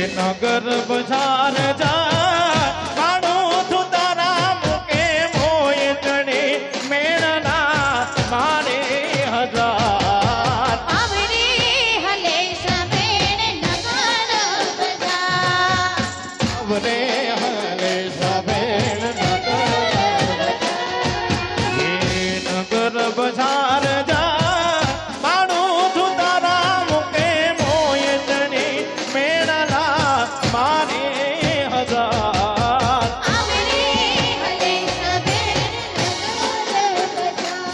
નગર બજાર જા માણું તું તારા મુકે મોય ચડે મેળના મારે હજાર આવરે હલે સમેણ નગર બજાર આવરે હલે સભેણ નગર બજાર જા માણું તું તારા મુકે મોય ચડે મેળના મારે હજાર આવરે હલે સમેણ નગર બજાર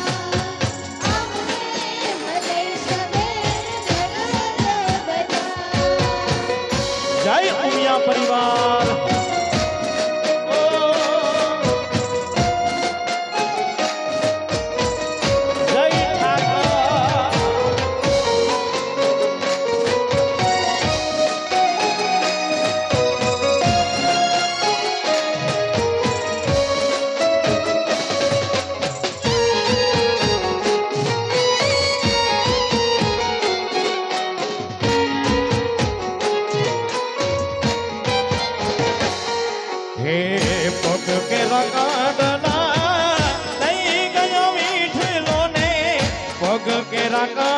આવરે હલે સમેણ નગર બજાર જય ઉમિયા પરિવાર જય ઠાકર હે પગ કે રકાડલા લઈ ગયો મીઠલો ને પગ કે રકા